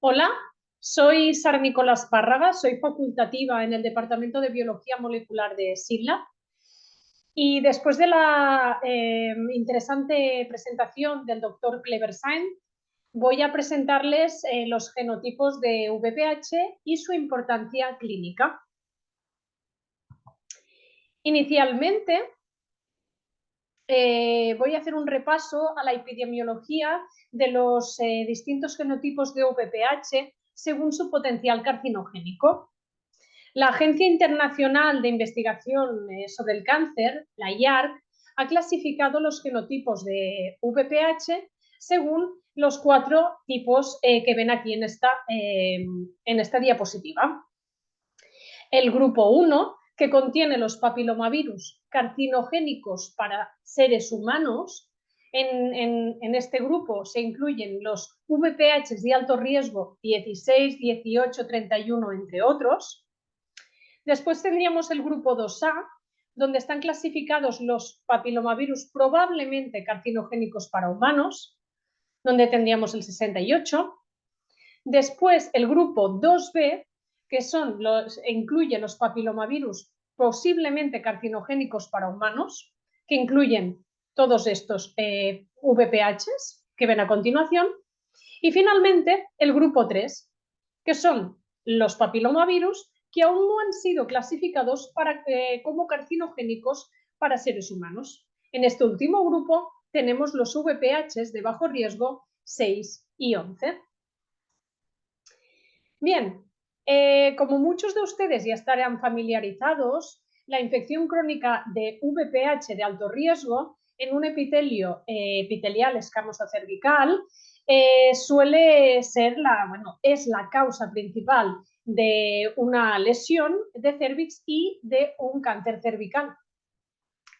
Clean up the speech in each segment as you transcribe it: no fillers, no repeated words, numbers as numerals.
Hola, soy Sara Nicolás Párraga, soy facultativa en el Departamento de Biología Molecular de SILA y después de la interesante presentación del doctor Cleversain, voy a presentarles los genotipos de VPH y su importancia clínica. Inicialmente, voy a hacer un repaso a la epidemiología de los distintos genotipos de VPH según su potencial carcinogénico. La Agencia Internacional de Investigación sobre el Cáncer, la IARC, ha clasificado los genotipos de VPH según los 4 tipos que ven aquí en esta diapositiva. El grupo 1, que contiene los papilomavirus carcinogénicos para seres humanos. En este grupo se incluyen los VPH de alto riesgo 16, 18, 31, entre otros. Después tendríamos el grupo 2A, donde están clasificados los papilomavirus probablemente carcinogénicos para humanos, donde tendríamos el 68. Después el grupo 2B, que incluye los papilomavirus posiblemente carcinogénicos para humanos, que incluyen todos estos VPHs que ven a continuación. Y finalmente el grupo 3, que son los papilomavirus que aún no han sido clasificados como carcinogénicos para seres humanos. En este último grupo tenemos los VPHs de bajo riesgo 6 y 11. Bien, como muchos de ustedes ya estarán familiarizados, la infección crónica de VPH de alto riesgo en un epitelio epitelial escamoso-cervical suele ser es la causa principal de una lesión de cervix y de un cáncer cervical.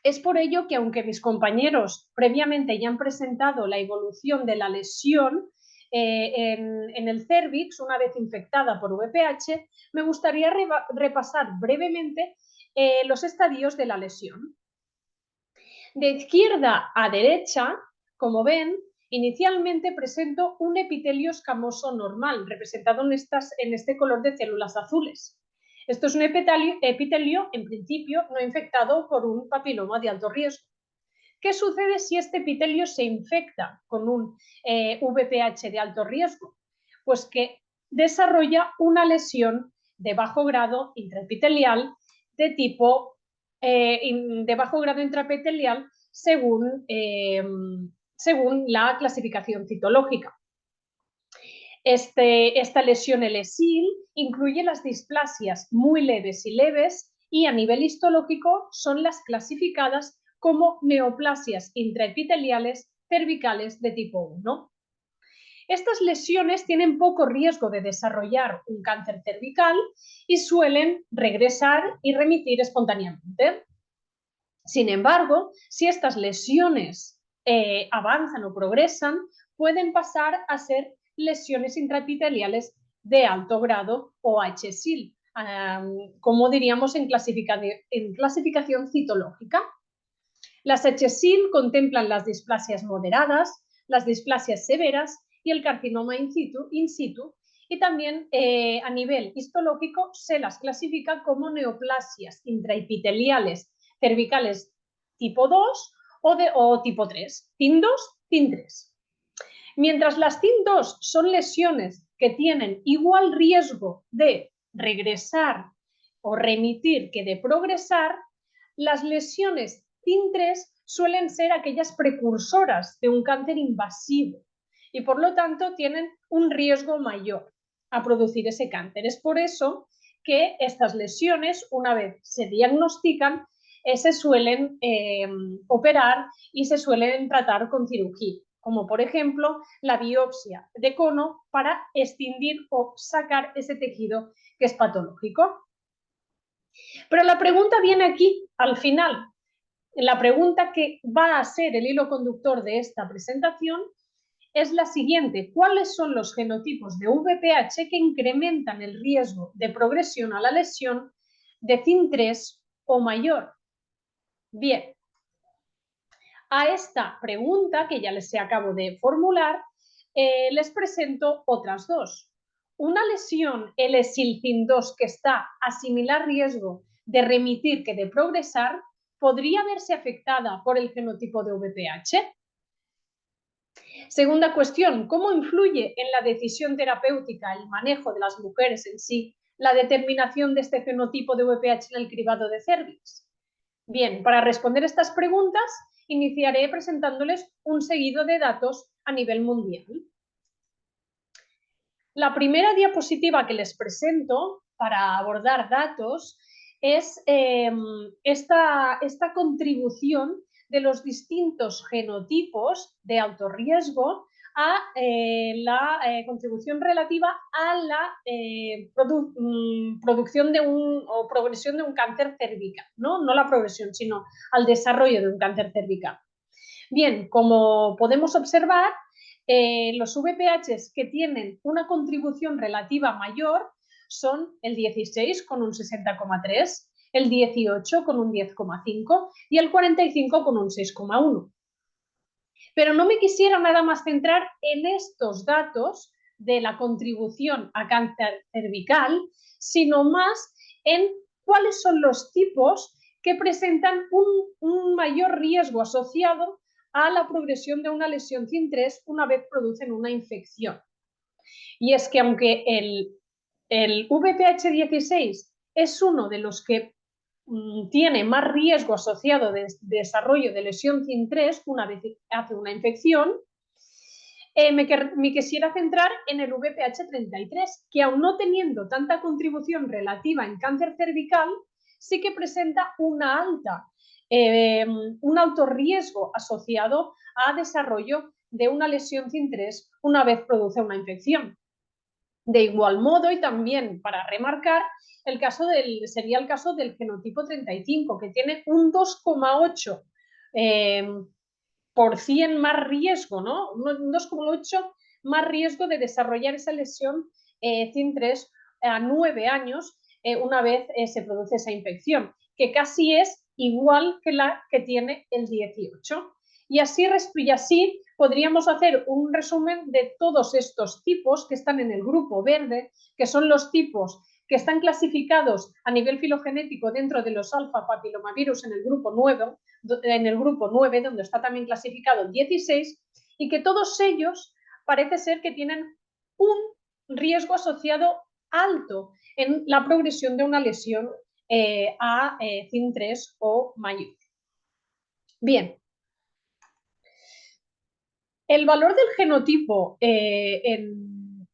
Es por ello que, aunque mis compañeros previamente ya han presentado la evolución de la lesión en el cervix, una vez infectada por VPH, me gustaría repasar brevemente los estadios de la lesión. De izquierda a derecha, como ven, inicialmente presento un epitelio escamoso normal, representado en este color de células azules. Esto es un epitelio, en principio, no infectado por un papiloma de alto riesgo. ¿Qué sucede si este epitelio se infecta con un VPH de alto riesgo? Pues que desarrolla una lesión de bajo grado intraepitelial de bajo grado intraepitelial según la clasificación citológica. Esta lesión elesil incluye las displasias muy leves y leves y a nivel histológico son las clasificadas como neoplasias intraepiteliales cervicales de tipo 1. Estas lesiones tienen poco riesgo de desarrollar un cáncer cervical y suelen regresar y remitir espontáneamente. Sin embargo, si estas lesiones avanzan o progresan, pueden pasar a ser lesiones intraepiteliales de alto grado o HSIL, como diríamos en clasificación citológica. Las HSIL contemplan las displasias moderadas, las displasias severas y el carcinoma in situ y también a nivel histológico se las clasifica como neoplasias intraepiteliales cervicales tipo 2 o tipo 3, TIN2, TIN3. Mientras las TIN2 son lesiones que tienen igual riesgo de regresar o remitir que de progresar, las lesiones TIN3 suelen ser aquellas precursoras de un cáncer invasivo y por lo tanto tienen un riesgo mayor a producir ese cáncer. Es por eso que estas lesiones, una vez se diagnostican, se suelen operar y se suelen tratar con cirugía, como por ejemplo la biopsia de cono para extinguir o sacar ese tejido que es patológico. Pero la pregunta viene aquí, al final. La pregunta que va a ser el hilo conductor de esta presentación es la siguiente: ¿cuáles son los genotipos de VPH que incrementan el riesgo de progresión a la lesión de CIN3 o mayor? Bien, a esta pregunta que ya les acabo de formular, les presento otras dos. una lesión L-sil-CIN2 que está a similar riesgo de remitir que de progresar podría verse afectada por el fenotipo de VPH. Segunda cuestión, ¿cómo influye en la decisión terapéutica el manejo de las mujeres en sí la determinación de este fenotipo de VPH en el cribado de cérvix? Bien, para responder estas preguntas, iniciaré presentándoles un seguido de datos a nivel mundial. La primera diapositiva que les presento para abordar datos es esta contribución de los distintos genotipos de alto riesgo a la contribución relativa a la producción de o progresión de un cáncer cervical, ¿no? No la progresión, sino al desarrollo de un cáncer cervical. Bien, como podemos observar, los VPHs que tienen una contribución relativa mayor son el 16 con un 60,3, el 18 con un 10,5 y el 45 con un 6,1. Pero no me quisiera nada más centrar en estos datos de la contribución a cáncer cervical, sino más en cuáles son los tipos que presentan un mayor riesgo asociado a la progresión de una lesión CIN3 una vez producen una infección. Y es que aunque el VPH16 es uno de los que tiene más riesgo asociado de desarrollo de lesión CIN3 una vez hace una infección, me quisiera centrar en el VPH33, que aun no teniendo tanta contribución relativa en cáncer cervical, sí que presenta un alto riesgo asociado a desarrollo de una lesión CIN3 una vez produce una infección. De igual modo, y también para remarcar, sería el caso del genotipo 35, que tiene un 2,8 por 100 más riesgo, ¿no? Un 2,8 más riesgo de desarrollar esa lesión CIN3 a 9 años una vez se produce esa infección, que casi es igual que la que tiene el 18. Y así podríamos hacer un resumen de todos estos tipos que están en el grupo verde, que son los tipos que están clasificados a nivel filogenético dentro de los alfa papilomavirus en el grupo 9, donde está también clasificado el 16, y que todos ellos parece ser que tienen un riesgo asociado alto en la progresión de una lesión a CIN3 o mayor. Bien. El valor del genotipo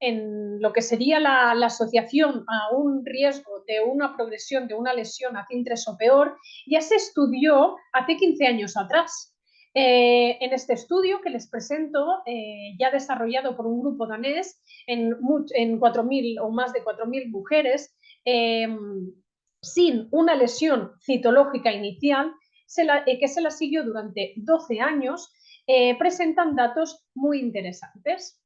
en lo que sería la asociación a un riesgo de una progresión de una lesión a CIN3 o peor ya se estudió hace 15 años atrás. En este estudio que les presento, ya desarrollado por un grupo danés en 4.000 o más de 4.000 mujeres, sin una lesión citológica inicial, que se la siguió durante 12 años, presentan datos muy interesantes.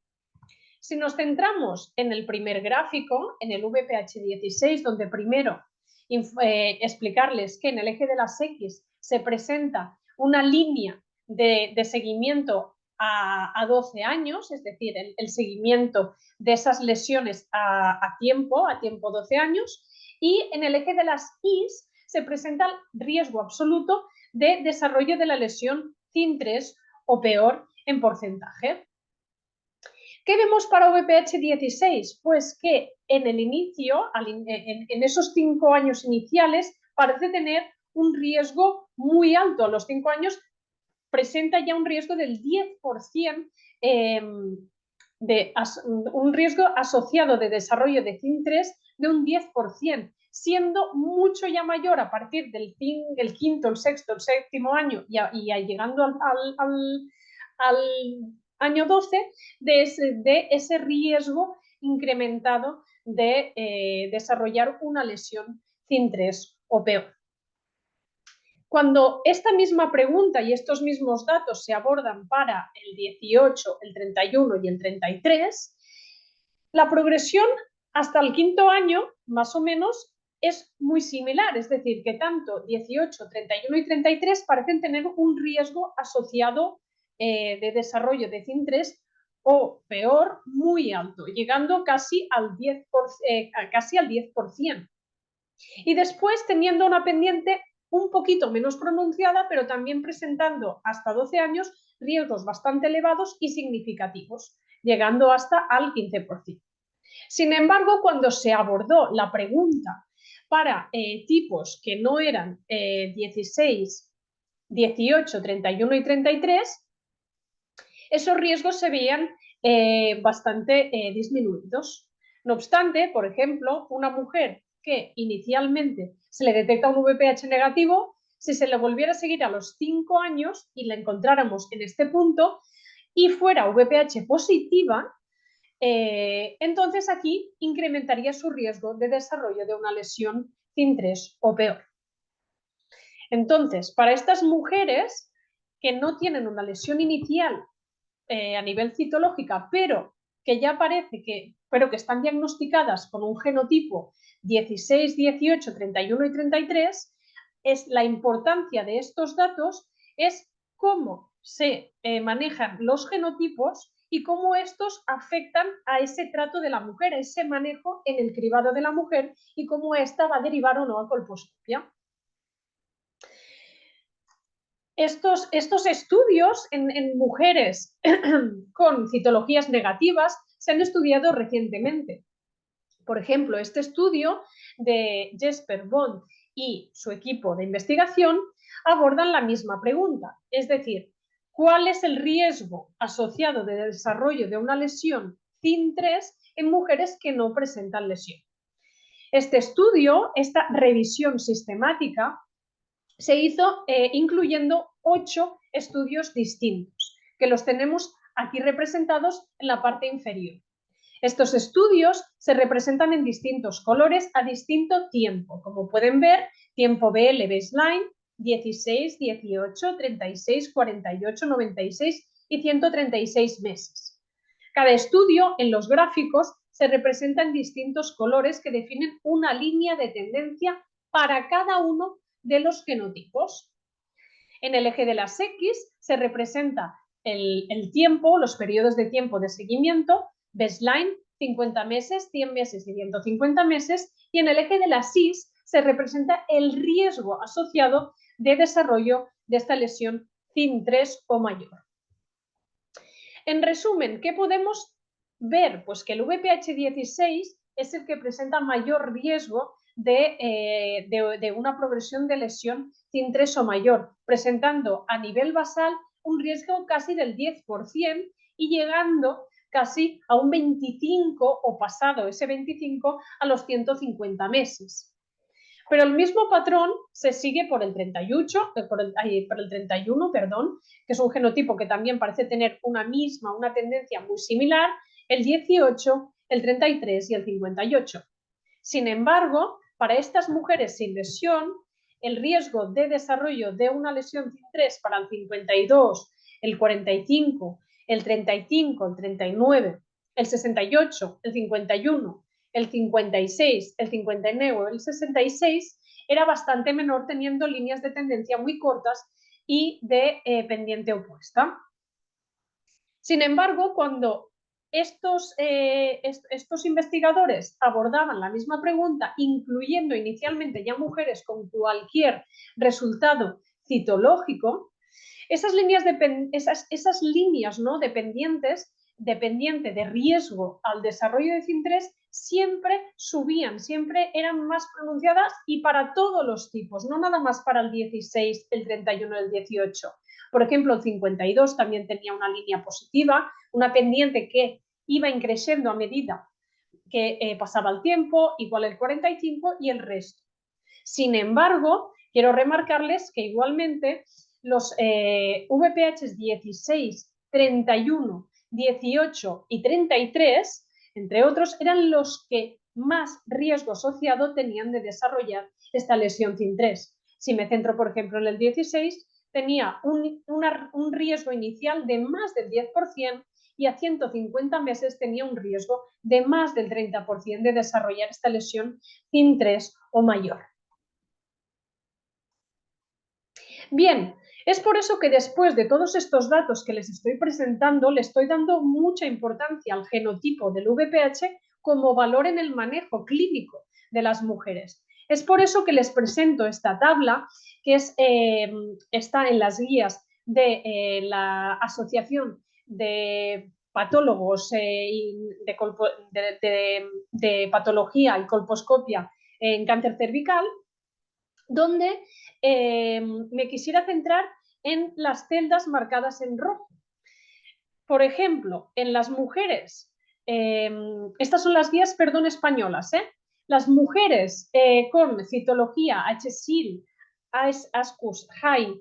Si nos centramos en el primer gráfico, en el VPH16, donde primero explicarles que en el eje de las X se presenta una línea de seguimiento a 12 años, es decir, el seguimiento de esas lesiones a tiempo 12 años, y en el eje de las Y se presenta el riesgo absoluto de desarrollo de la lesión CIN3 o peor en porcentaje. ¿Qué vemos para VPH16? Pues que en el inicio, en esos 5 años iniciales, parece tener un riesgo muy alto. A los 5 años presenta ya un riesgo del 10%, un riesgo asociado de desarrollo de CIN3 de un 10%, siendo mucho ya mayor a partir del quinto, el sexto, el séptimo año y llegando al año 12 de ese riesgo incrementado de desarrollar una lesión CIN3 o peor. Cuando esta misma pregunta y estos mismos datos se abordan para el 18, el 31 y el 33, la progresión hasta el quinto año, más o menos, es muy similar, es decir, que tanto 18, 31 y 33 parecen tener un riesgo asociado de desarrollo de CIN3 o peor, muy alto, llegando casi al 10%. Y después teniendo una pendiente un poquito menos pronunciada, pero también presentando hasta 12 años riesgos bastante elevados y significativos, llegando hasta al 15%. Sin embargo, cuando se abordó la pregunta para tipos que no eran 16, 18, 31 y 33, esos riesgos se veían bastante disminuidos. No obstante, por ejemplo, una mujer que inicialmente se le detecta un VPH negativo, si se le volviera a seguir a los 5 años y la encontráramos en este punto y fuera VPH positiva, entonces aquí incrementaría su riesgo de desarrollo de una lesión CIN3 o peor. Entonces, para estas mujeres que no tienen una lesión inicial a nivel citológica, pero que ya parece que, pero que están diagnosticadas con un genotipo 16, 18, 31 y 33, es la importancia de estos datos es cómo se manejan los genotipos y cómo estos afectan a ese trato de la mujer, a ese manejo en el cribado de la mujer y cómo ésta va a derivar o no a colposcopia. Estos estudios en mujeres con citologías negativas se han estudiado recientemente. Por ejemplo, este estudio de Jesper Bond y su equipo de investigación abordan la misma pregunta, es decir, ¿cuál es el riesgo asociado de desarrollo de una lesión CIN3 en mujeres que no presentan lesión? Este estudio, esta revisión sistemática, se hizo incluyendo 8 estudios distintos, que los tenemos aquí representados en la parte inferior. Estos estudios se representan en distintos colores a distinto tiempo. Como pueden ver, tiempo BL baseline, 16, 18, 36, 48, 96 y 136 meses. Cada estudio en los gráficos se representa en distintos colores que definen una línea de tendencia para cada uno de los genotipos. En el eje de las X se representa el tiempo, los periodos de tiempo de seguimiento, baseline, 50 meses, 100 meses y 150 meses, y en el eje de las Y se representa el riesgo asociado de desarrollo de esta lesión CIN3 o mayor. En resumen, ¿qué podemos ver? Pues que el VPH16 es el que presenta mayor riesgo de una progresión de lesión CIN3 o mayor, presentando a nivel basal un riesgo casi del 10% y llegando casi a un 25 o pasado ese 25 a los 150 meses. Pero el mismo patrón se sigue por el 31, que es un genotipo que también parece tener una tendencia muy similar, el 18, el 33 y el 58. Sin embargo, para estas mujeres sin lesión, el riesgo de desarrollo de una lesión CIN3 para el 52, el 45, el 35, el 39, el 68, el 51, el 56, el 59, el 66 era bastante menor, teniendo líneas de tendencia muy cortas y de pendiente opuesta. Sin embargo, cuando estos investigadores abordaban la misma pregunta, incluyendo inicialmente ya mujeres con cualquier resultado citológico, esas líneas, ¿no?, dependiente de riesgo al desarrollo de CIN3 siempre subían, siempre eran más pronunciadas y para todos los tipos, no nada más para el 16, el 31 y el 18. Por ejemplo, el 52 también tenía una línea positiva, una pendiente que iba increciendo a medida que pasaba el tiempo, igual el 45 y el resto. Sin embargo, quiero remarcarles que igualmente los VPH 16, 31, 18 y 33, entre otros, eran los que más riesgo asociado tenían de desarrollar esta lesión CIN3. Si me centro, por ejemplo, en el 16, tenía un riesgo inicial de más del 10% y a 150 meses tenía un riesgo de más del 30% de desarrollar esta lesión CIN3 o mayor. Bien, Es por eso que después de todos estos datos que les estoy presentando, le estoy dando mucha importancia al genotipo del VPH como valor en el manejo clínico de las mujeres. Es por eso que les presento esta tabla que está en las guías de la Asociación de Patólogos de Patología y Colposcopia en Cáncer Cervical, donde me quisiera centrar en las celdas marcadas en rojo. Por ejemplo, en las mujeres, estas son las guías, perdón, españolas, las mujeres con citología HSIL, ASCUS, HAI,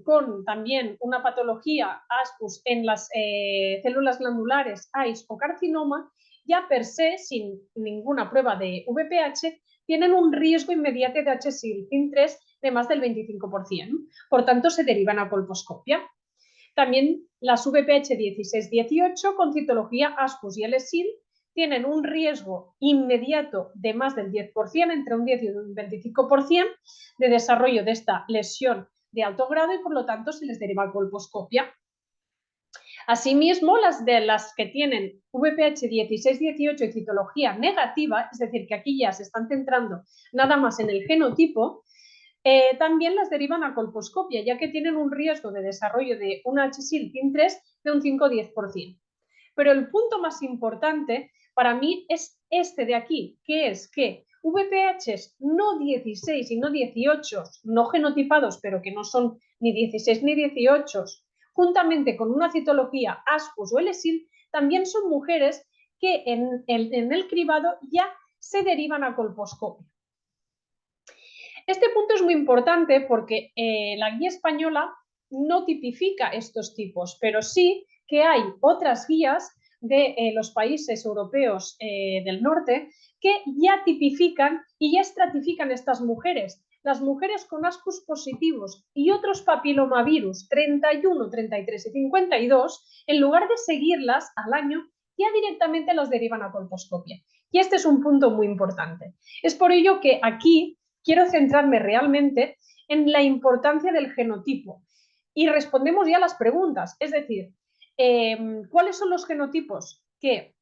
con también una patología ASCUS en las células glandulares, AIS o carcinoma, ya per se, sin ninguna prueba de VPH, tienen un riesgo inmediato de HSIL FIN3 de más del 25%. Por tanto, se derivan a colposcopia. También las VPH 16-18 con citología ASCUS y LSIL tienen un riesgo inmediato de más del 10%, entre un 10 y un 25% de desarrollo de esta lesión de alto grado y por lo tanto se les deriva a colposcopia. Asimismo, las que tienen VPH 16-18 y citología negativa, es decir, que aquí ya se están centrando nada más en el genotipo, también las derivan a colposcopia, ya que tienen un riesgo de desarrollo de una HSIL FIN3 de un 5-10%. Pero el punto más importante para mí es este de aquí, que es que VPHs no 16 y no 18, no genotipados, pero que no son ni 16 ni 18, juntamente con una citología ASCUS o LSIL, también son mujeres que en el cribado ya se derivan a colposcopia. Este punto es muy importante porque la guía española no tipifica estos tipos, pero sí que hay otras guías de los países europeos del norte que ya tipifican y ya estratifican estas mujeres. Las mujeres con ASCUS positivos y otros papilomavirus 31, 33 y 52, en lugar de seguirlas al año, ya directamente las derivan a colposcopia. Y este es un punto muy importante. Es por ello que aquí quiero centrarme realmente en la importancia del genotipo. Y respondemos ya a las preguntas, es decir, ¿cuáles son los genotipos que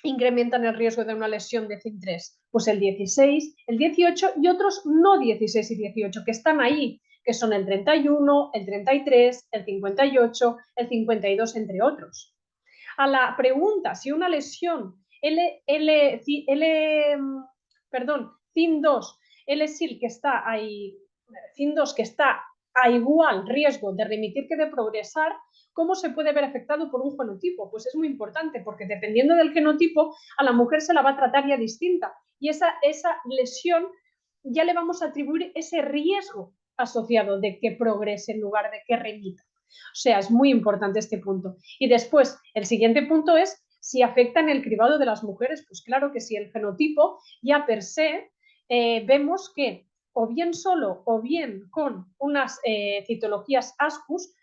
incrementan el riesgo de una lesión de FIN3? Pues el 16, el 18 y otros no 16 y 18 que están ahí, que son el 31, el 33, el 58, el 52, entre otros. A la pregunta si una lesión FIN2, LSIL que está ahí, FIN2 que está a igual riesgo de remitir que de progresar, ¿cómo se puede ver afectado por un genotipo? Pues es muy importante porque dependiendo del genotipo a la mujer se la va a tratar ya distinta y esa lesión ya le vamos a atribuir ese riesgo asociado de que progrese en lugar de que remita. O sea, es muy importante este punto. Y después, el siguiente punto es si afecta en el cribado de las mujeres. Pues claro que sí, el genotipo ya per se vemos que o bien solo o bien con unas citologías ASCUS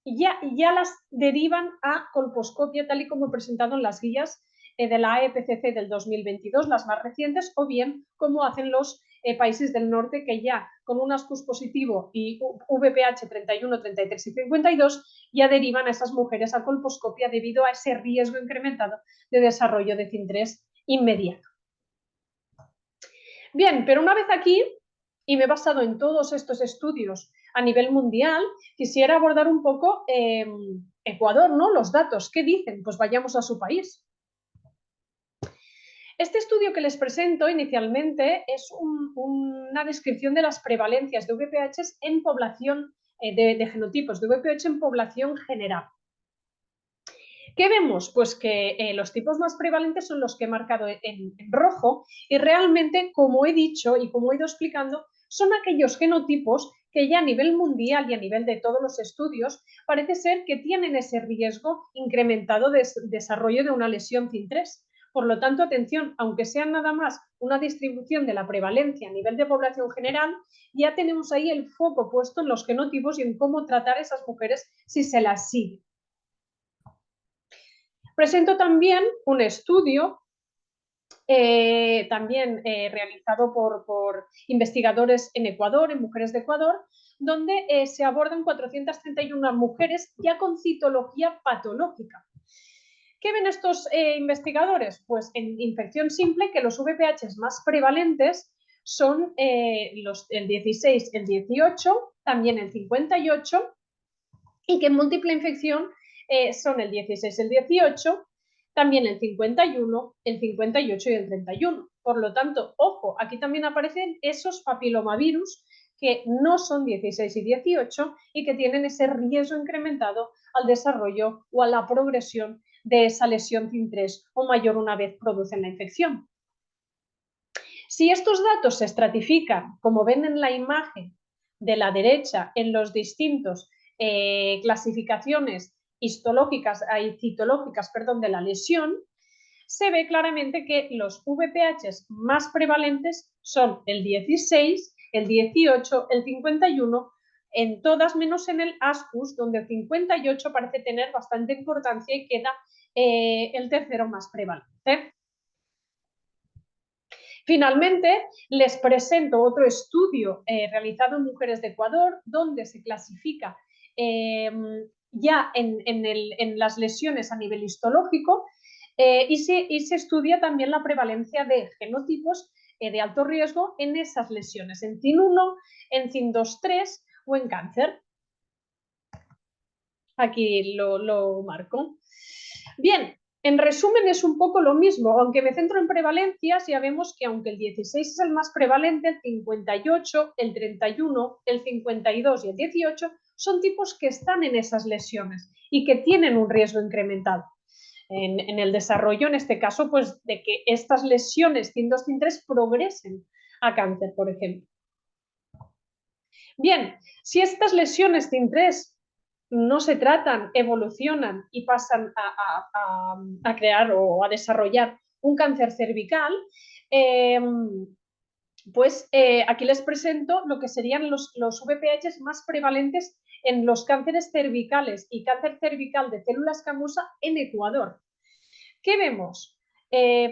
ya las derivan a colposcopia, tal y como presentado en las guías de la AEPCC del 2022, las más recientes, o bien como hacen los países del norte que ya con un ASCUS positivo y VPH 31, 33 y 52 ya derivan a esas mujeres a colposcopia debido a ese riesgo incrementado de desarrollo de FIN3 inmediato. Bien, pero una vez aquí, y me he basado en todos estos estudios a nivel mundial, quisiera abordar un poco Ecuador, ¿no? Los datos, ¿qué dicen? Pues vayamos a su país. Este estudio que les presento inicialmente es una descripción de las prevalencias de VPH en población, de genotipos de VPH en población general. ¿Qué vemos? Pues que los tipos más prevalentes son los que he marcado en rojo y realmente, como he dicho y como he ido explicando, son aquellos genotipos que ya a nivel mundial y a nivel de todos los estudios parece ser que tienen ese riesgo incrementado de desarrollo de una lesión FIN3. Por lo tanto, atención, aunque sea nada más una distribución de la prevalencia a nivel de población general, ya tenemos ahí el foco puesto en los genotipos y en cómo tratar a esas mujeres si se las sigue. Presento también un estudio también realizado por investigadores en Ecuador, en mujeres de Ecuador, donde se abordan 431 mujeres ya con citología patológica. ¿Qué ven estos investigadores? Pues en infección simple que los VPH más prevalentes son el 16, el 18, también el 58, y que en múltiple infección son el 16, el 18, también el 51, el 58 y el 31. Por lo tanto, ojo, aquí también aparecen esos papilomavirus que no son 16 y 18 y que tienen ese riesgo incrementado al desarrollo o a la progresión de esa lesión CIN3 o mayor una vez producen la infección. Si estos datos se estratifican, como ven en la imagen de la derecha, en los distintos clasificaciones histológicas y citológicas, de la lesión, se ve claramente que los VPH más prevalentes son el 16, el 18, el 51, en todas menos en el ASCUS, donde el 58 parece tener bastante importancia y queda el tercero más prevalente. Finalmente, les presento otro estudio realizado en mujeres de Ecuador, donde se clasifica ya en las lesiones a nivel histológico y se estudia también la prevalencia de genotipos de alto riesgo en esas lesiones, en CIN1, en CIN2-3 o en cáncer. Aquí lo marco. Bien, en resumen es un poco lo mismo, aunque me centro en prevalencias, ya vemos que aunque el 16 es el más prevalente, el 58, el 31, el 52 y el 18 son tipos que están en esas lesiones y que tienen un riesgo incrementado en el desarrollo, en este caso, pues de que estas lesiones CIN2, CIN3 progresen a cáncer, por ejemplo. Bien, si estas lesiones CIN3 no se tratan, evolucionan y pasan a crear o a desarrollar un cáncer cervical, pues aquí les presento lo que serían los VPH más prevalentes en los cánceres cervicales y cáncer cervical de célula escamosa en Ecuador. ¿Qué vemos?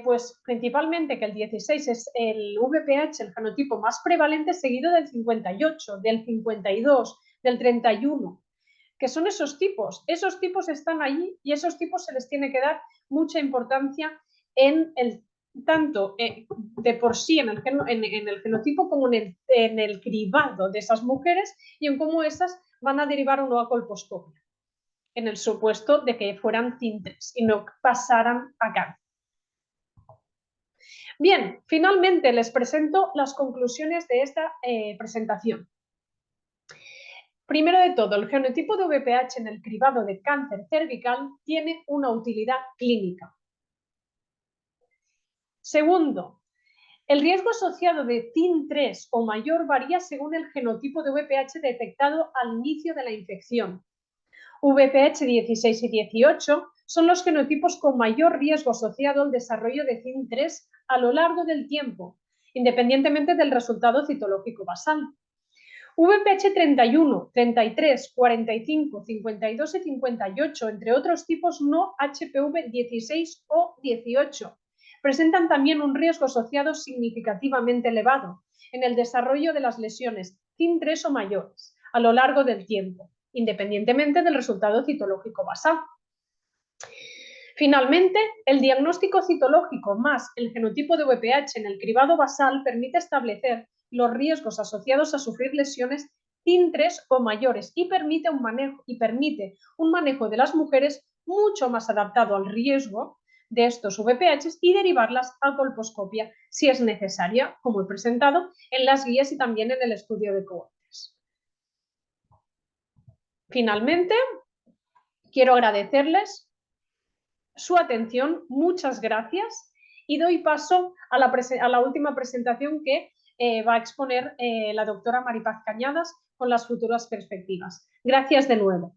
Pues principalmente que el 16 es el VPH, el genotipo más prevalente, seguido del 58, del 52, del 31. Que son esos tipos están allí y esos tipos se les tiene que dar mucha importancia en el tanto de por sí en el genotipo como en el cribado de esas mujeres y en cómo esas van a derivar o no a colposcopia, en el supuesto de que fueran CIN3 y no pasaran a cáncer. Bien, finalmente les presento las conclusiones de esta presentación. Primero de todo, el genotipo de VPH en el cribado de cáncer cervical tiene una utilidad clínica. Segundo, el riesgo asociado de CIN3 o mayor varía según el genotipo de VPH detectado al inicio de la infección. VPH 16 y 18 son los genotipos con mayor riesgo asociado al desarrollo de CIN3 a lo largo del tiempo, independientemente del resultado citológico basal. VPH 31, 33, 45, 52 y 58, entre otros tipos no HPV 16 o 18, presentan también un riesgo asociado significativamente elevado en el desarrollo de las lesiones CIN3 o mayores a lo largo del tiempo, independientemente del resultado citológico basal. Finalmente, el diagnóstico citológico más el genotipo de VPH en el cribado basal permite establecer los riesgos asociados a sufrir lesiones CIN3 o mayores y permite un manejo de las mujeres mucho más adaptado al riesgo de estos VPH y derivarlas a colposcopia si es necesaria, como he presentado en las guías y también en el estudio de cohortes. Finalmente, quiero agradecerles su atención, muchas gracias y doy paso a la última presentación que va a exponer la doctora Maripaz Cañadas con las futuras perspectivas. Gracias de nuevo.